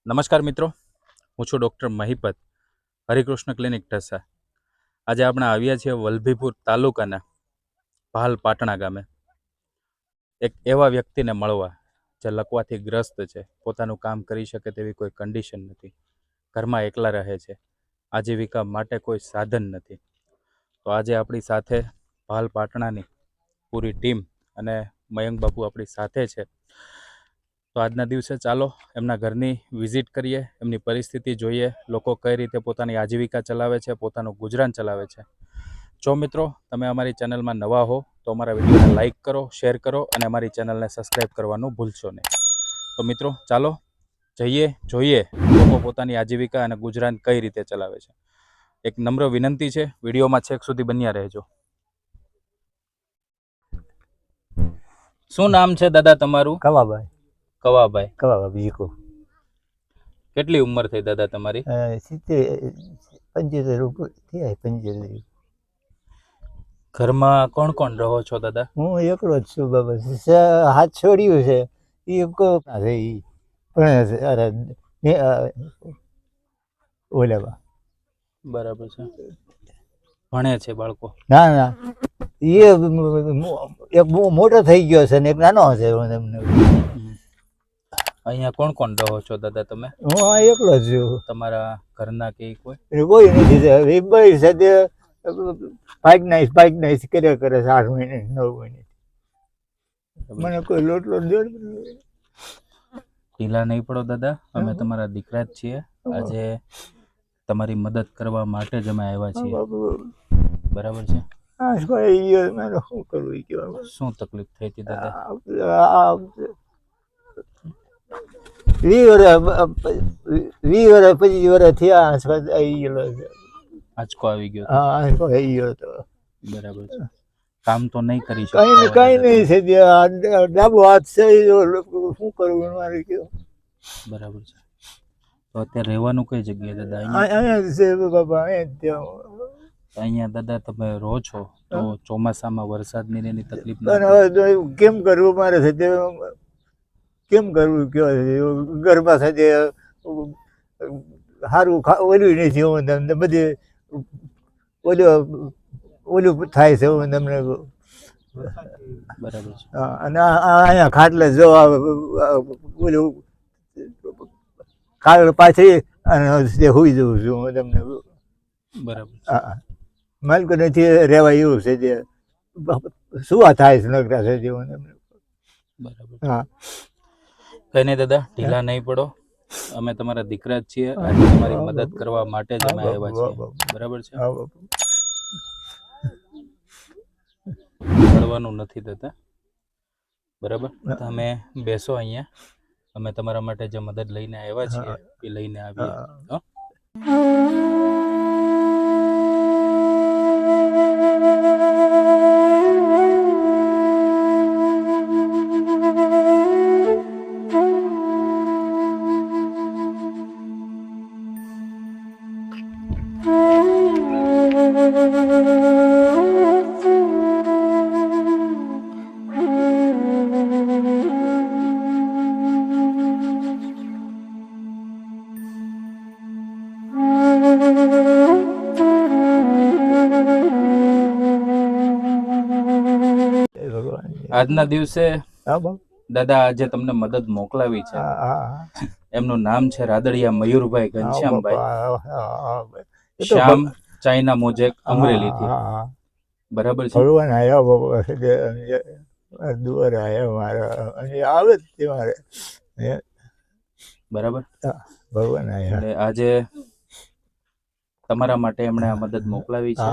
નમસ્કાર મિત્રો, હું છું ડૉક્ટર મહિપત, હરિકૃષ્ણ ક્લિનિક ઢસા. આજે આપણે આવ્યા છીએ વલભીપુર તાલુકાના ભાલ પાટણા ગામે એક એવા વ્યક્તિને મળવા જે લકવાથી ગ્રસ્ત છે. પોતાનું કામ કરી શકે તેવી કોઈ કન્ડિશન નથી, ઘરમાં એકલા રહે છે, આજીવિકા માટે કોઈ સાધન નથી. તો આજે આપણી સાથે ભાલ પાટણાની પૂરી ટીમ અને મયંક બાપુ આપણી સાથે છે. તો આજના દિવસે ચાલો એમના ઘરની વિઝિટ કરીએ, એમની પરિસ્થિતિ જોઈએ, લોકો કઈ રીતે પોતાની આજીવિકા ચલાવે છે, પોતાનું ગુજરાન ચલાવે છે. જો મિત્રો તમે અમારી ચેનલમાં નવા હો તો અમારા વિડીયોને લાઇક કરો, શેર કરો અને અમારી ચેનલને સબસ્ક્રાઈબ કરવાનું ભૂલશો નહીં. તો મિત્રો ચાલો જોઈએ લોકો પોતાની આજીવિકા અને ગુજરાન કઈ રીતે ચલાવે છે. એક નમ્ર વિનંતી છે, વિડીયોમાં છેક સુધી બન્યા રહેજો. શું નામ છે દાદા તમારું? કવાભાઈ. કવાભાઈ. કવાભાઈ કો. કેટલી ઉંમર થઈ દાદા તમારી? 75 ઘરમાં કોણ કોણ રહો છો દાદા? હું એકલો જ છું બાબા. હાથ છોડ્યું છે એ ઓલામાં. બરાબર છે. ભણે છે બાળકો? ના એ એક મોટો થઈ ગયો છે ને એક નાનો છે. અહીંયા કોણ કોણ રહો છો દાદા તમે? હું આ એકલો જ છું. તમારા ઘરના કે કોઈ નથી. ભાઈ સાથે પાઇક નાઈસ કર્યા કરે છે 8 મહિને 9 મહિને. મને કોઈ લોટલો દે. ઢીલા નહીં પડો દાદા, અમે તમારા દીકરા જ છીએ. આજે તમારી મદદ કરવા માટે જ અમે આવ્યા છીએ. બરાબર છે. શું તકલીફ થઈ હતી દાદા? 20 વર્ષ 25 વર્ષ થયા આંચકો આવી ગયો? આંચકો આવી ગયો હતો. બરાબર છે. કામ તો નહીં કરી શકો? કઈ નહીં છે. ડાબો હાથ છે, શું કરવું મારે કયો. બરાબર છે. તો અત્યારે રહેવાનું કઈ જગ્યાએ દાદા? અહીંયા છે બાબા. અહીંયા દાદા તમે રહો છો તો ચોમાસામાં વરસાદની એની તકલીફ કેમ કરવું મારે છે? કેમ કરવું કયો? ઘરમાં સાથે સારું ઓલું નથી. હું તમને બધી ઓલું થાય છે. હું તમને બરાબર છે. અને અહીંયા ખાટલે જો ઓલું કાગળ પાછી અને હોઈ જવું છું હું તમને. બરાબર. માલિકો નથી રહેવાય એવું છે. જે શું થાય છે નગરા છે જેવું તમને. બરાબર. હા, કઈ નહીં દાદા, ઢીલા નહીં પડો. અમે તમારા દીકરા જ છીએ. આજે તમારી મદદ કરવા માટે જ અમે આવ્યા છીએ. બરાબર છે. પડવાનું નથી દાદા. બરાબર. તમે બેસો અહીંયા. અમે તમારા માટે જે મદદ લઈને આવ્યા છીએ એ લઈને આવીએ. આજના દિવસે દાદા આજે તમને મદદ મોકલાવી છે. એમનું નામ છે રાદડિયા મયુરભાઈ ઘનશ્યામભાઈ, શ્યામ ચાઇના મોજેક, અમરેલીથી. બરાબર છે. ભગવાન આવ્યા બાબા દુવાર આવ્યા મારા આવે જ મારે. બરાબર. ભગવાન આવ્યા. આજે તમારા માટે એમણે આ મદદ મોકલાવી છે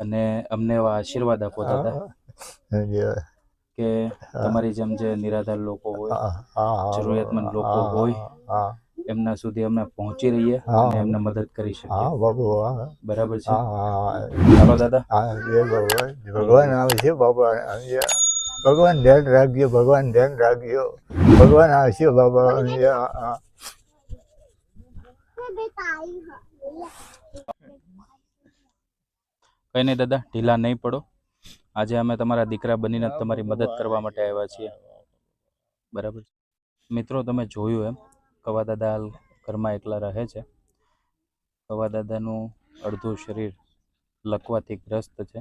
અને અમને એવા આશીર્વાદ આપો દાદા કે તમારી જેમ જે નિરાધાર લોકો હોય, જરૂરિયાતમંદ લોકો હોય, એમના સુધી અમે પહોંચી રહીએ અને એમને મદદ કરી શકીએ. બરાબર છે. ચાલો દાદા. ભગવાન આવશે બાબા. ભગવાન ધ્યાન રાખજો. ભગવાન ધ્યાન રાખજો. ભગવાન આવશે બાબા. કઈ નહીં દાદા, ઢીલા નહીં પડો. આજે અમે તમારા દીકરા બનીને તમારી મદદ કરવા માટે આવ્યા છીએ. બરાબર. મિત્રો તમે જોયું એમ કવા દાદા હાલ ઘરમાં એકલા રહે છે. કવા દાદાનું અડધું શરીર લકવાથી ગ્રસ્ત છે.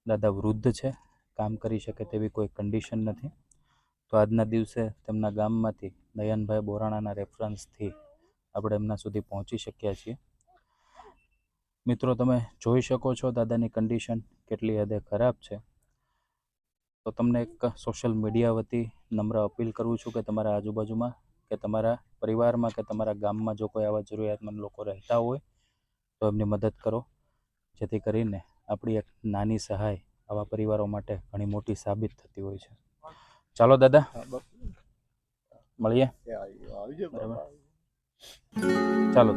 દાદા વૃદ્ધ છે, કામ કરી શકે તેવી કોઈ કન્ડિશન નથી. તો આજના દિવસે તેમના ગામમાંથી દયાનભાઈ બોરાણાના રેફરન્સથી આપણે એમના સુધી પહોંચી શક્યા છીએ. મિત્રો, તમે જોઈ શકો છો દાદાની કન્ડિશન કેટલી હદે ખરાબ છે. તો તમને એક સોશિયલ મીડિયા વતી નમ્ર અપીલ કરું છું કે તમારા આજુબાજુમાં કે તમારા પરિવારમાં કે તમારા ગામમાં જો કોઈ આવા જરૂરિયાતમંદ લોકો રહેતા હોય તો એમની મદદ કરો, જેથી કરીને આપણી એક નાની સહાય આવા પરિવારો માટે ઘણી મોટી સાબિત થતી હોય છે. ચાલો દાદા, મળીએ. બરાબર, ચાલો.